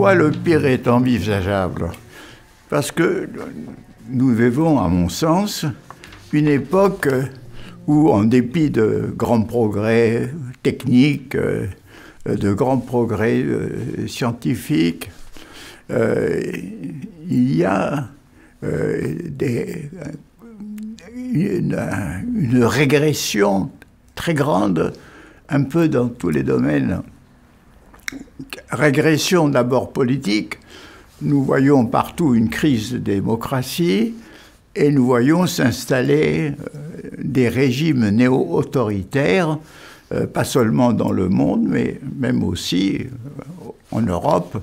Pourquoi le pire est envisageable? Parce que nous vivons, à mon sens, une époque où, en dépit de grands progrès techniques, de grands progrès scientifiques, il y a une régression très grande, un peu dans tous les domaines. Régression d'abord politique. Nous voyons partout une crise de démocratie et nous voyons s'installer des régimes néo-autoritaires, pas seulement dans le monde, mais même aussi en Europe.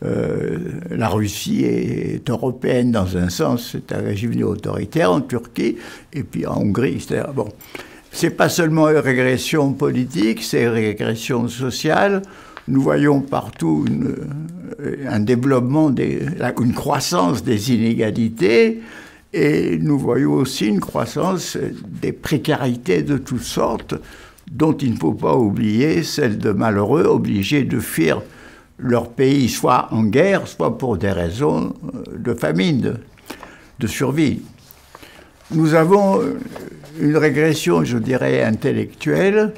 La Russie est européenne dans un sens, c'est un régime néo-autoritaire, en Turquie, et puis en Hongrie, etc. Bon, c'est pas seulement une régression politique, c'est une régression sociale. Nous voyons partout un développement, une croissance des inégalités, et nous voyons aussi une croissance des précarités de toutes sortes, dont il ne faut pas oublier celle de malheureux obligés de fuir leur pays, soit en guerre, soit pour des raisons de famine, de survie. Nous avons une régression, je dirais, intellectuelle,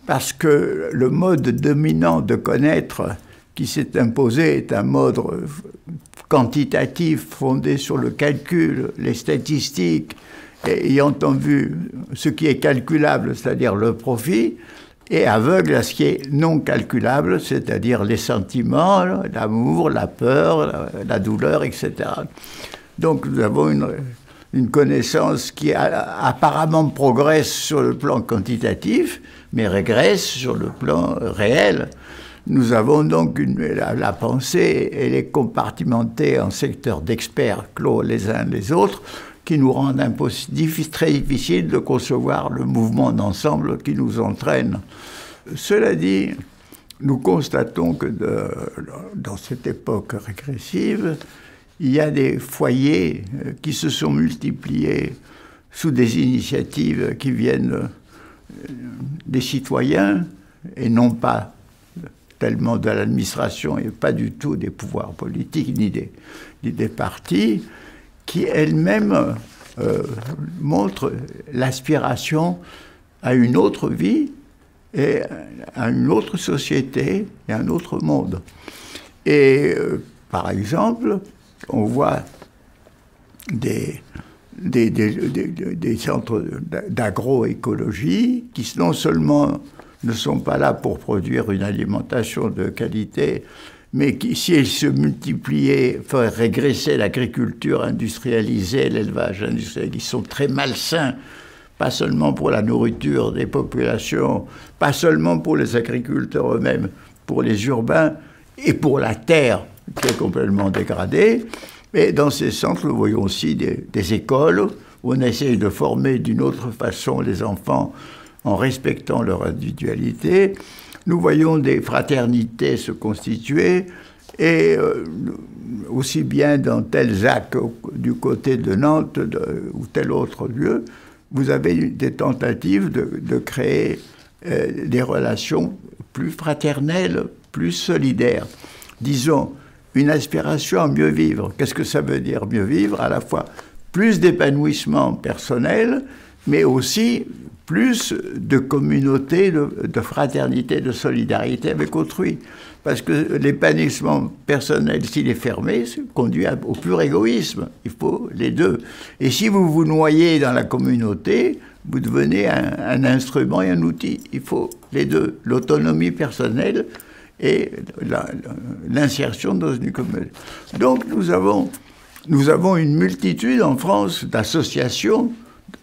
parce que le mode dominant de connaître qui s'est imposé est un mode quantitatif fondé sur le calcul, les statistiques, et ayant en vue ce qui est calculable, c'est-à-dire le profit, et aveugle à ce qui est non calculable, c'est-à-dire les sentiments, l'amour, la peur, la douleur, etc. Donc nous avons une connaissance qui apparemment progresse sur le plan quantitatif, mais régresse sur le plan réel. Nous avons donc la pensée, elle est compartimentée en secteurs d'experts clos les uns les autres, qui nous rendent très difficile de concevoir le mouvement d'ensemble qui nous entraîne. Cela dit, nous constatons que dans cette époque régressive, il y a des foyers qui se sont multipliés sous des initiatives qui viennent des citoyens et non pas tellement de l'administration et pas du tout des pouvoirs politiques ni des partis, qui elles-mêmes montrent l'aspiration à une autre vie et à une autre société et à un autre monde. Et par exemple, on voit des centres d'agroécologie qui non seulement ne sont pas là pour produire une alimentation de qualité, mais qui, si elles se multipliaient, feraient régresser l'agriculture industrialisée, l'élevage industriel, qui sont très malsains, pas seulement pour la nourriture des populations, pas seulement pour les agriculteurs eux-mêmes, pour les urbains et pour la terre qui est complètement dégradée. Mais dans ces centres, nous voyons aussi des écoles où on essaye de former d'une autre façon les enfants en respectant leur individualité. Nous voyons des fraternités se constituer et aussi bien dans tel ZAC du côté de Nantes ou tel autre lieu, vous avez des tentatives de créer des relations plus fraternelles, plus solidaires. Disons, une aspiration à mieux vivre. Qu'est-ce que ça veut dire mieux vivre? À la fois plus d'épanouissement personnel, mais aussi plus de communauté, de fraternité, de solidarité avec autrui. Parce que l'épanouissement personnel, s'il est fermé, conduit au pur égoïsme. Il faut les deux. Et si vous vous noyez dans la communauté, vous devenez un instrument et un outil. Il faut les deux, l'autonomie personnelle et l'insertion dans une communauté. Donc nous avons une multitude en France d'associations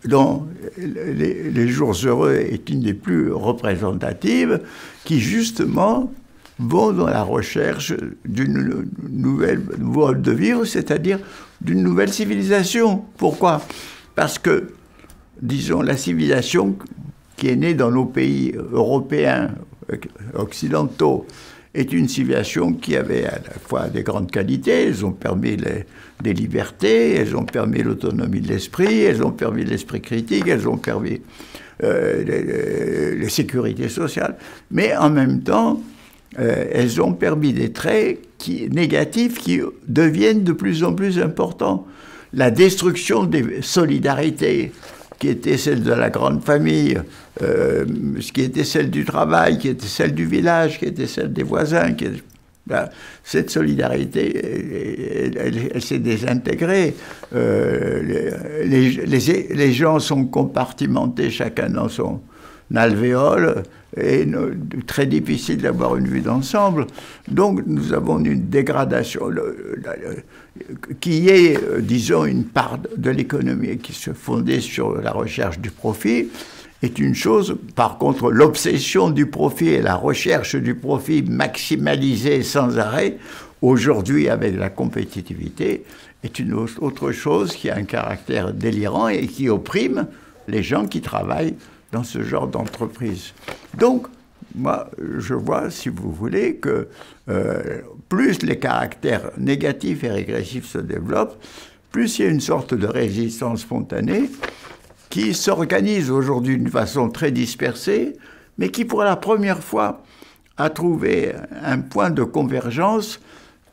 dont les Jours Heureux est une des plus représentatives, qui justement vont dans la recherche d'une nouvelle mode de vivre, c'est-à-dire d'une nouvelle civilisation. Pourquoi? Parce que, disons, la civilisation qui est née dans nos pays européens, occidentaux, est une civilisation qui avait à la fois des grandes qualités. Elles ont permis des libertés, elles ont permis l'autonomie de l'esprit, elles ont permis l'esprit critique, elles ont permis les sécurités sociales. Mais en même temps, elles ont permis des traits négatifs qui deviennent de plus en plus importants. La destruction des solidarités, qui était celle de la grande famille, qui était celle du travail, qui était celle du village, qui était celle des voisins. Cette solidarité, elle s'est désintégrée. Les gens sont compartimentés, chacun dans son alvéole, et très difficile d'avoir une vue d'ensemble. Donc nous avons une dégradation qui est, disons, une part de l'économie qui se fondait sur la recherche du profit, est une chose. Par contre, l'obsession du profit et la recherche du profit maximalisée sans arrêt, aujourd'hui avec la compétitivité, est une autre chose qui a un caractère délirant et qui opprime les gens qui travaillent dans ce genre d'entreprise. Donc, moi, je vois, si vous voulez, que plus les caractères négatifs et régressifs se développent, plus il y a une sorte de résistance spontanée qui s'organise aujourd'hui d'une façon très dispersée, mais qui, pour la première fois, a trouvé un point de convergence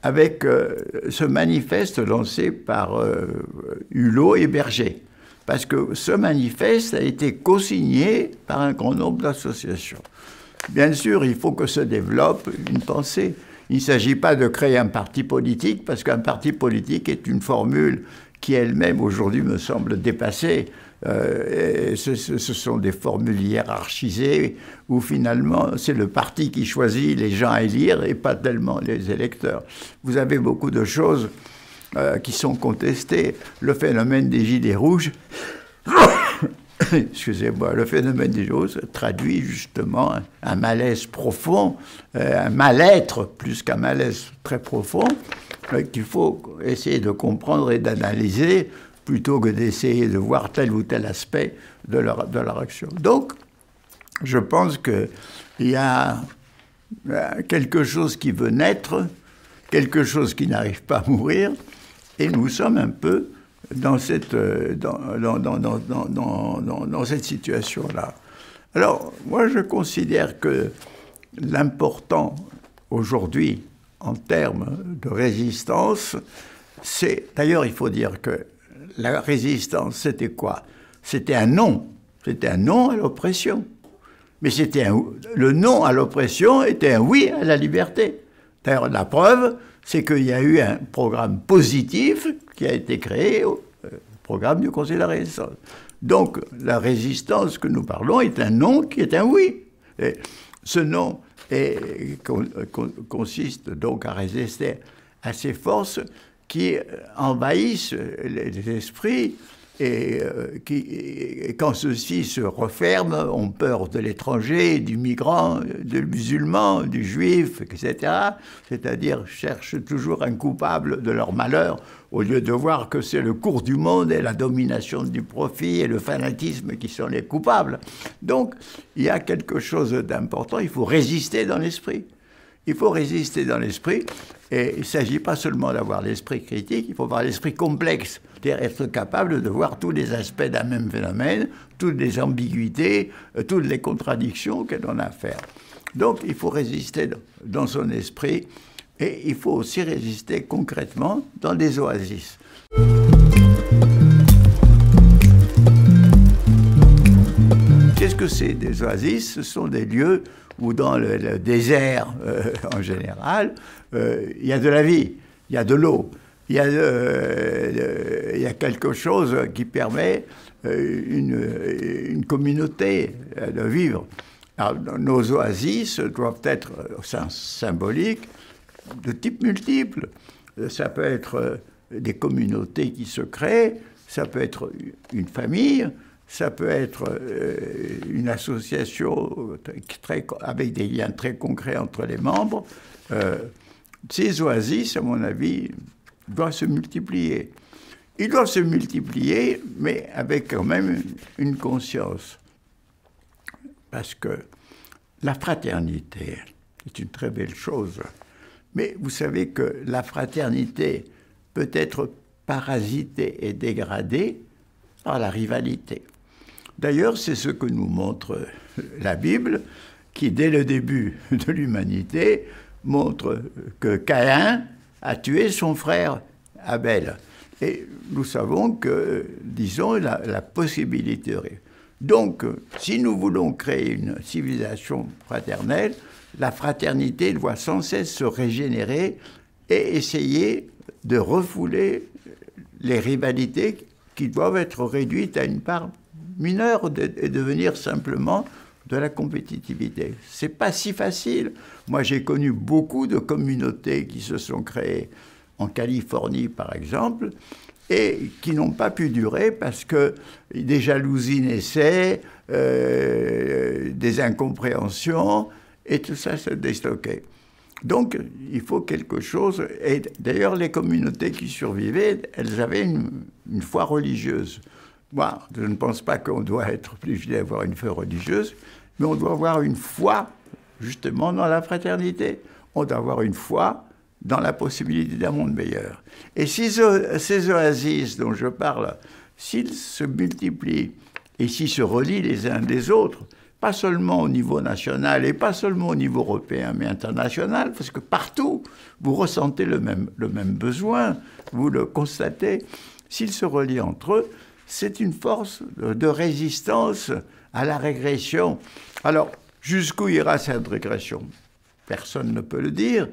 avec ce manifeste lancé par Hulot et Berger. Parce que ce manifeste a été co-signé par un grand nombre d'associations. Bien sûr, il faut que se développe une pensée. Il ne s'agit pas de créer un parti politique, parce qu'un parti politique est une formule qui elle-même, aujourd'hui, me semble dépassée. Ce sont des formules hiérarchisées, où finalement, c'est le parti qui choisit les gens à élire et pas tellement les électeurs. Vous avez beaucoup de choses qui sont contestées. Le phénomène des Gilets rouges, excusez-moi, le phénomène des Gilets rouges traduit justement un malaise profond, un mal-être plus qu'un malaise très profond, qu'il faut essayer de comprendre et d'analyser plutôt que d'essayer de voir tel ou tel aspect de leur action. Donc, je pense qu'il y a quelque chose qui veut naître, quelque chose qui n'arrive pas à mourir, et nous sommes un peu dans cette situation-là. Alors, moi, je considère que l'important aujourd'hui, en termes de résistance, c'est... D'ailleurs, il faut dire que la résistance, c'était quoi? C'était un non. C'était un non à l'oppression. Mais le non à l'oppression était un oui à la liberté. D'ailleurs, la preuve, c'est qu'il y a eu un programme positif qui a été créé, programme du Conseil de la Résistance. Donc, la résistance que nous parlons est un non qui est un oui. Et ce non consiste donc à résister à ces forces qui envahissent les esprits et quand ceux-ci se referment, ont peur de l'étranger, du migrant, du musulman, du juif, etc. C'est-à-dire cherchent toujours un coupable de leur malheur, au lieu de voir que c'est le cours du monde et la domination du profit et le fanatisme qui sont les coupables. Donc, il y a quelque chose d'important, il faut résister dans l'esprit. Il faut résister dans l'esprit, et il ne s'agit pas seulement d'avoir l'esprit critique, il faut avoir l'esprit complexe, c'est-à-dire être capable de voir tous les aspects d'un même phénomène, toutes les ambiguïtés, toutes les contradictions que l'on a à faire. Donc il faut résister dans son esprit, et il faut aussi résister concrètement dans des oasis. Qu'est-ce que c'est des oasis? Ce sont des lieux où dans le désert, en général, il y a de la vie, il y a de l'eau, il y a quelque chose qui permet une communauté de vivre. Alors, nos oasis doivent être symboliques de type multiple. Ça peut être des communautés qui se créent, ça peut être une famille, ça peut être une association avec des liens très concrets entre les membres. Ces oasis, à mon avis, doivent se multiplier. Ils doivent se multiplier, mais avec quand même une conscience. Parce que la fraternité est une très belle chose. Mais vous savez que la fraternité peut être parasitée et dégradée par la rivalité. D'ailleurs, c'est ce que nous montre la Bible, qui, dès le début de l'humanité, montre que Caïn a tué son frère Abel. Et nous savons que, disons, la possibilité. Donc, si nous voulons créer une civilisation fraternelle, la fraternité doit sans cesse se régénérer et essayer de refouler les rivalités qui doivent être réduites à une part mineure et devenir simplement de la compétitivité. C'est pas si facile. Moi, j'ai connu beaucoup de communautés qui se sont créées en Californie, par exemple, et qui n'ont pas pu durer parce que des jalousies naissaient, des incompréhensions, et tout ça se déstockait. Donc, il faut quelque chose. Et d'ailleurs, les communautés qui survivaient, elles avaient une foi religieuse. Moi, je ne pense pas qu'on doit être obligé d'avoir une foi religieuse, mais on doit avoir une foi, justement, dans la fraternité. On doit avoir une foi dans la possibilité d'un monde meilleur. Et si ces oasis dont je parle, s'ils se multiplient et s'ils se relient les uns des autres, pas seulement au niveau national et pas seulement au niveau européen, mais international, parce que partout, vous ressentez le même besoin, vous le constatez. S'ils se relient entre eux, c'est une force de résistance à la régression. Alors, jusqu'où ira cette régression? Personne ne peut le dire.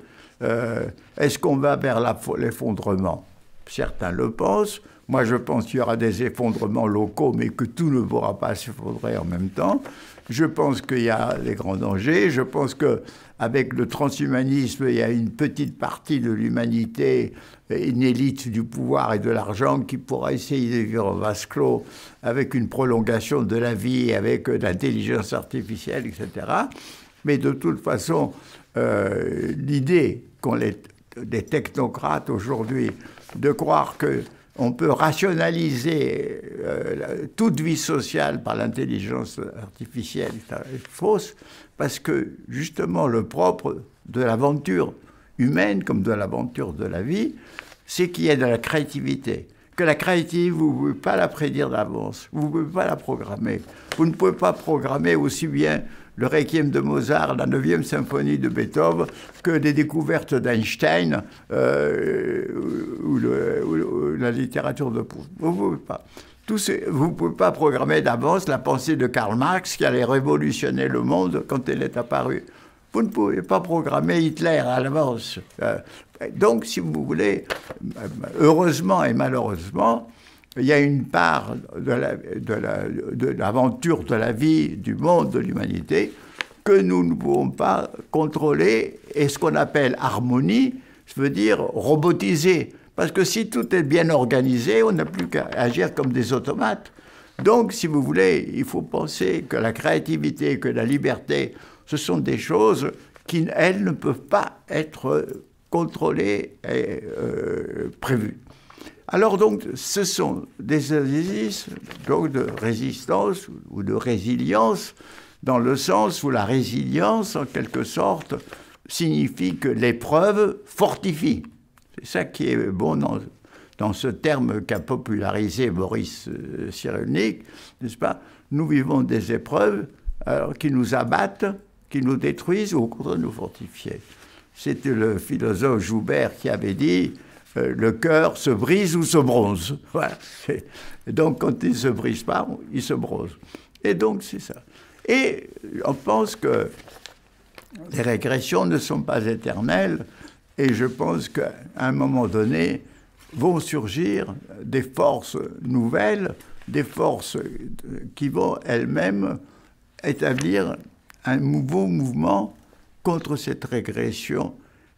Est-ce qu'on va vers l'effondrement? Certains le pensent. Moi, je pense qu'il y aura des effondrements locaux, mais que tout ne pourra pas s'effondrer en même temps. Je pense qu'il y a des grands dangers. Je pense qu'avec le transhumanisme, il y a une petite partie de l'humanité, une élite du pouvoir et de l'argent qui pourra essayer de vivre en vase clos avec une prolongation de la vie, avec l'intelligence artificielle, etc. Mais de toute façon, l'idée qu'ont les technocrates aujourd'hui de croire qu'on peut rationaliser toute vie sociale par l'intelligence artificielle est fausse, parce que justement le propre de l'aventure humaine, comme de l'aventure de la vie, c'est qu'il y ait de la créativité. Que la créativité, vous ne pouvez pas la prédire d'avance, vous ne pouvez pas la programmer. Vous ne pouvez pas programmer aussi bien le Requiem de Mozart, la 9e symphonie de Beethoven, que des découvertes d'Einstein ou la littérature de Proust. Vous ne pouvez pas. Vous ne pouvez pas programmer d'avance la pensée de Karl Marx qui allait révolutionner le monde quand elle est apparue. Vous ne pouvez pas programmer Hitler à l'avance. Donc, si vous voulez, heureusement et malheureusement, il y a une part de l'aventure de la vie, du monde, de l'humanité, que nous ne pouvons pas contrôler, et ce qu'on appelle harmonie, ça veut dire robotiser. Parce que si tout est bien organisé, on n'a plus qu'à agir comme des automates. Donc, si vous voulez, il faut penser que la créativité, que la liberté, ce sont des choses qui, elles, ne peuvent pas être contrôlées et prévues. Alors donc, ce sont des exercices donc, de résistance ou de résilience, dans le sens où la résilience, en quelque sorte, signifie que l'épreuve fortifie. C'est ça qui est bon dans ce terme qu'a popularisé Boris Cyrulnik, n'est-ce pas? Nous vivons des épreuves qui nous abattent, qui nous détruisent ou au contraire nous fortifier. C'était le philosophe Joubert qui avait dit le cœur se brise ou se bronze. Voilà. Donc, quand il ne se brise pas, il se bronze. Et donc, c'est ça. Et on pense que les régressions ne sont pas éternelles, et je pense qu'à un moment donné, vont surgir des forces nouvelles, des forces qui vont elles-mêmes établir un nouveau mouvement contre cette régression.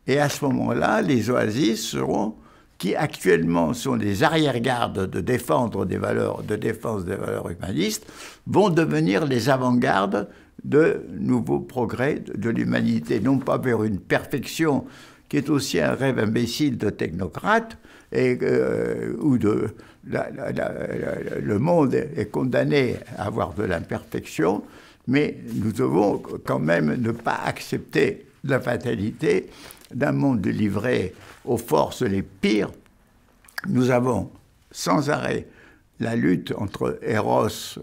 Et à ce moment-là, les oasis seront, qui actuellement sont des arrière-gardes de défense des valeurs humanistes, vont devenir les avant-gardes de nouveaux progrès de l'humanité, non pas vers une perfection qui est aussi un rêve imbécile de technocrates, où le monde est condamné à avoir de l'imperfection, mais nous devons quand même ne pas accepter la fatalité d'un monde livré aux forces les pires. Nous avons sans arrêt la lutte entre Eros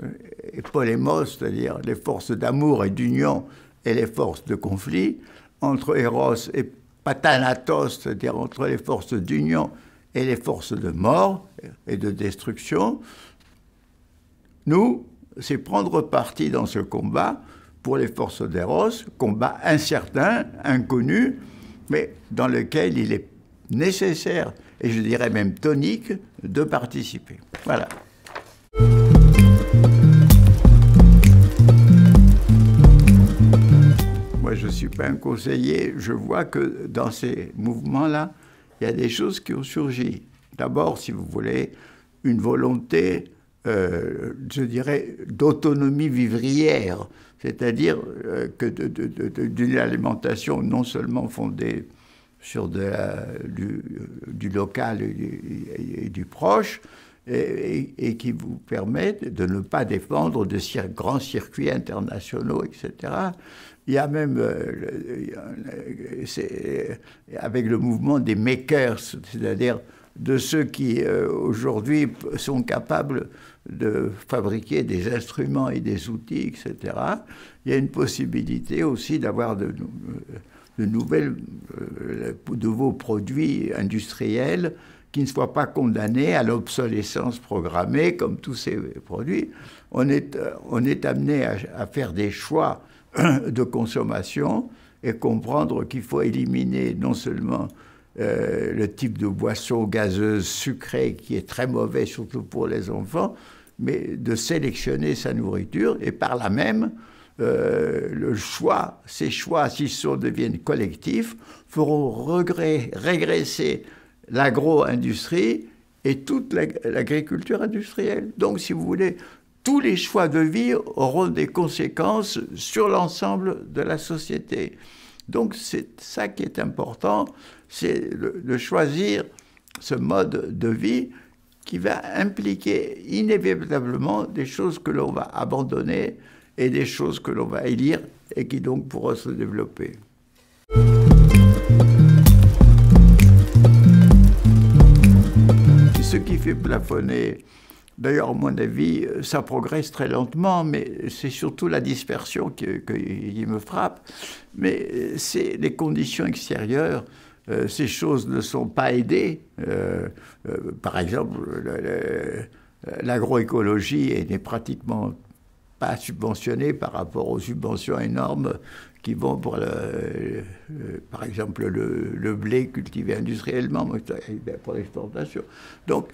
et Polémos, c'est-à-dire les forces d'amour et d'union, et les forces de conflit, entre Eros et Pathanatos, c'est-à-dire entre les forces d'union et les forces de mort et de destruction. Nous, c'est prendre parti dans ce combat pour les forces d'Eros, combat incertain, inconnu, mais dans lequel il est nécessaire, et je dirais même tonique, de participer. Voilà. Moi, je ne suis pas un conseiller. Je vois que dans ces mouvements-là, il y a des choses qui ont surgi. D'abord, si vous voulez, une volonté, je dirais, d'autonomie vivrière, c'est-à-dire d'une alimentation non seulement fondée sur du local et du proche, et qui vous permettent de ne pas dépendre de grands circuits internationaux, etc. Il y a même, avec le mouvement des makers, c'est-à-dire de ceux qui, aujourd'hui, sont capables de fabriquer des instruments et des outils, etc., il y a une possibilité aussi d'avoir de nouveaux produits industriels qui ne soient pas condamnés à l'obsolescence programmée, comme tous ces produits. On est amené à faire des choix de consommation et comprendre qu'il faut éliminer non seulement le type de boisson gazeuse sucrée qui est très mauvais, surtout pour les enfants, mais de sélectionner sa nourriture et par là même, ces choix, s'ils deviennent collectifs, feront régresser l'agro-industrie et toute l'agriculture industrielle. Donc, si vous voulez, tous les choix de vie auront des conséquences sur l'ensemble de la société. Donc, c'est ça qui est important, c'est de choisir ce mode de vie qui va impliquer inévitablement des choses que l'on va abandonner et des choses que l'on va élire et qui donc pourront se développer. Ce qui fait plafonner, d'ailleurs à mon avis, ça progresse très lentement, mais c'est surtout la dispersion qui me frappe, mais c'est les conditions extérieures. Ces choses ne sont pas aidées. Par exemple, l'agroécologie n'est pratiquement pas subventionnée par rapport aux subventions énormes qui vont pour, par exemple, le blé cultivé industriellement, pour l'exportation. Donc,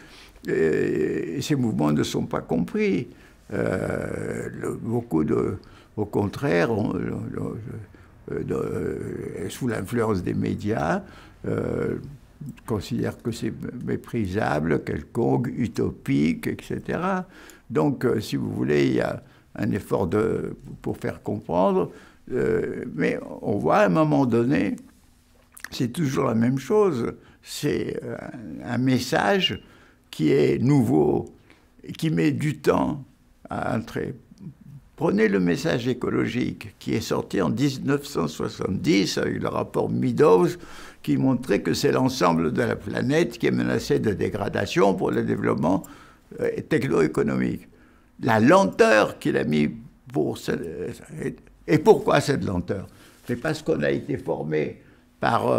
ces mouvements ne sont pas compris. Au contraire, sous l'influence des médias, considèrent que c'est méprisable, quelconque, utopique, etc. Donc, si vous voulez, il y a un effort pour faire comprendre, mais on voit à un moment donné, c'est toujours la même chose, c'est un message qui est nouveau, qui met du temps à entrer. Prenez le message écologique qui est sorti en 1970 avec le rapport Meadows qui montrait que c'est l'ensemble de la planète qui est menacée de dégradation pour le développement techno-économique. La lenteur qu'il a mis pour... Et pourquoi cette lenteur? C'est parce qu'on a été formé par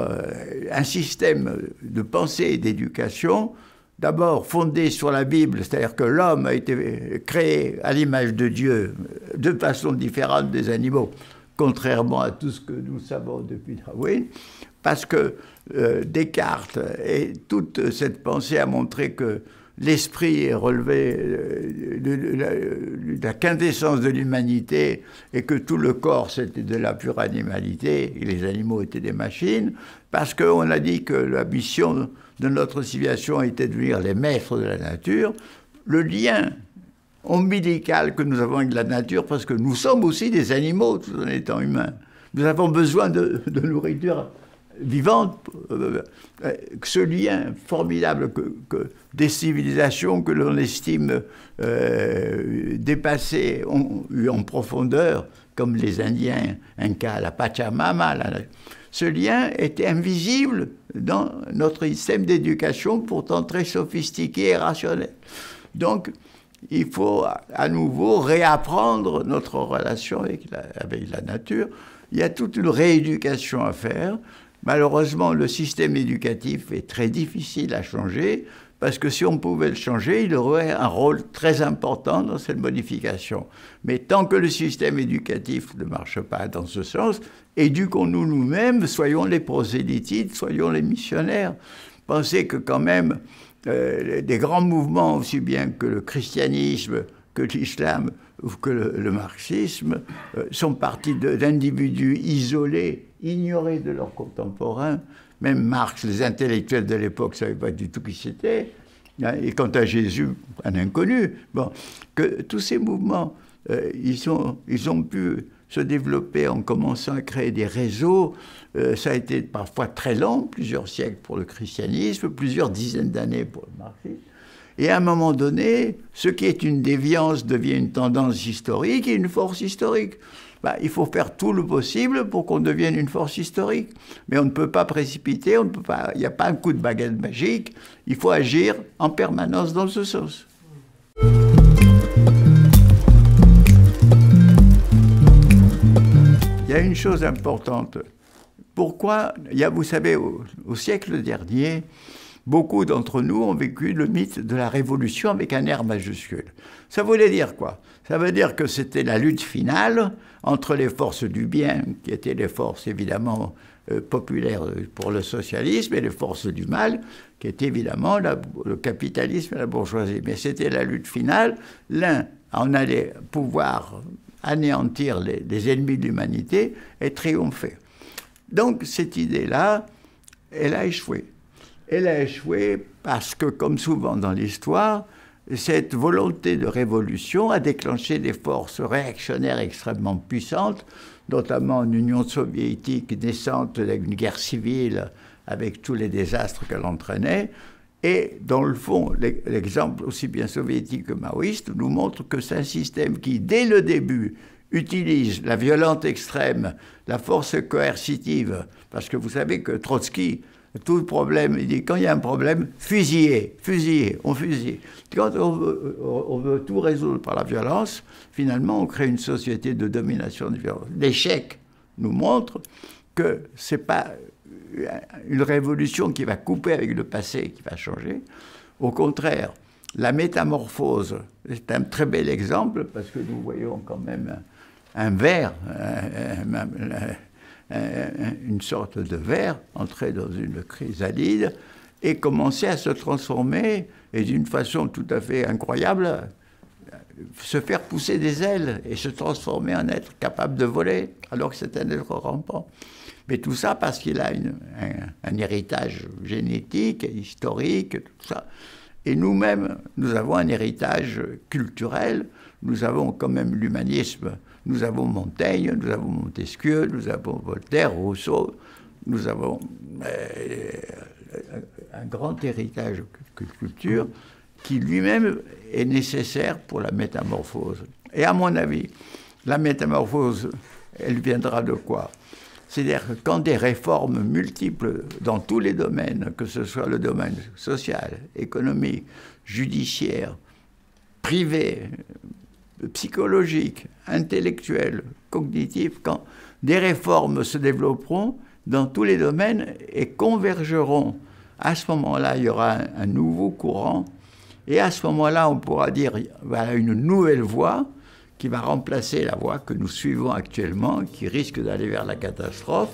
un système de pensée et d'éducation d'abord fondé sur la Bible, c'est-à-dire que l'homme a été créé à l'image de Dieu de façon différente des animaux, contrairement à tout ce que nous savons depuis Darwin, parce que Descartes et toute cette pensée a montré que l'esprit est relevé de la quintessence de l'humanité et que tout le corps c'était de la pure animalité et les animaux étaient des machines, parce qu'on a dit que la mission de notre civilisation était de devenir les maîtres de la nature, le lien ombilical que nous avons avec la nature, parce que nous sommes aussi des animaux tout en étant humains. Nous avons besoin de nourriture vivante, ce lien formidable que des civilisations que l'on estime dépassées ont eu en profondeur, comme les Indiens, Incas, la Pachamama, ce lien était invisible dans notre système d'éducation, pourtant très sophistiqué et rationnel. Donc, il faut à nouveau réapprendre notre relation avec la nature. il y a toute une rééducation à faire. Malheureusement, le système éducatif est très difficile à changer, parce que si on pouvait le changer, il aurait un rôle très important dans cette modification. Mais tant que le système éducatif ne marche pas dans ce sens, éduquons-nous nous-mêmes, soyons les prosélytes, soyons les missionnaires. Pensez que quand même, des grands mouvements, aussi bien que le christianisme, que l'islam ou que le marxisme, sont partis d'individus isolés, ignorés de leurs contemporains. Même Marx, les intellectuels de l'époque ne savaient pas du tout qui c'était. Et quant à Jésus, un inconnu. Bon, que tous ces mouvements, ils ont pu se développer en commençant à créer des réseaux. Ça a été parfois très long, plusieurs siècles pour le christianisme, plusieurs dizaines d'années pour le marxisme. Et à un moment donné, ce qui est une déviance devient une tendance historique et une force historique. Ben, il faut faire tout le possible pour qu'on devienne une force historique. Mais on ne peut pas précipiter, on ne peut pas, il n'y a pas un coup de baguette magique. Il faut agir en permanence dans ce sens. Il y a une chose importante. Pourquoi, vous savez, au siècle dernier, beaucoup d'entre nous ont vécu le mythe de la révolution avec un R majuscule. Ça voulait dire quoi? Ça veut dire que c'était la lutte finale entre les forces du bien, qui étaient les forces évidemment populaires pour le socialisme, et les forces du mal, qui étaient évidemment le capitalisme et la bourgeoisie. Mais c'était la lutte finale. L'un en allait pouvoir anéantir les ennemis de l'humanité et triompher. Donc cette idée-là, elle a échoué. Elle a échoué parce que, comme souvent dans l'histoire, cette volonté de révolution a déclenché des forces réactionnaires extrêmement puissantes, notamment en Union soviétique naissante d'une guerre civile avec tous les désastres qu'elle entraînait. Et dans le fond, l'exemple aussi bien soviétique que maoïste nous montre que c'est un système qui, dès le début, utilise la violence extrême, la force coercitive, parce que vous savez que Trotsky, tout le problème, il dit, quand il y a un problème, fusillez, on fusille. Quand on veut tout résoudre par la violence, finalement, on crée une société de domination de violence. L'échec nous montre que ce n'est pas une révolution qui va couper avec le passé, qui va changer. Au contraire, la métamorphose, c'est un très bel exemple, parce que nous voyons quand même un ver, une sorte de verre entrer dans une chrysalide et commencer à se transformer, et d'une façon tout à fait incroyable, se faire pousser des ailes et se transformer en être capable de voler, alors que c'est un être rampant. Mais tout ça parce qu'il a un héritage génétique, historique, tout ça. Et nous-mêmes, nous avons un héritage culturel, nous avons quand même l'humanisme. Nous avons Montaigne, nous avons Montesquieu, nous avons Voltaire, Rousseau, nous avons un grand héritage de culture qui lui-même est nécessaire pour la métamorphose. Et à mon avis, la métamorphose, elle viendra de quoi? C'est-à-dire que quand des réformes multiples dans tous les domaines, que ce soit le domaine social, économique, judiciaire, privé, psychologique, intellectuel, cognitif, quand des réformes se développeront dans tous les domaines et convergeront, à ce moment-là, il y aura un nouveau courant, et à ce moment-là, on pourra dire, voilà une nouvelle voie qui va remplacer la voie que nous suivons actuellement, qui risque d'aller vers la catastrophe,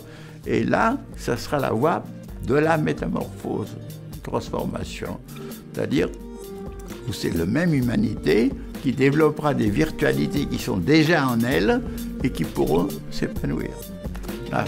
et là, ça sera la voie de la métamorphose, transformation, c'est-à-dire où c'est la même humanité qui développera des virtualités qui sont déjà en elle et qui pourront s'épanouir. Ah.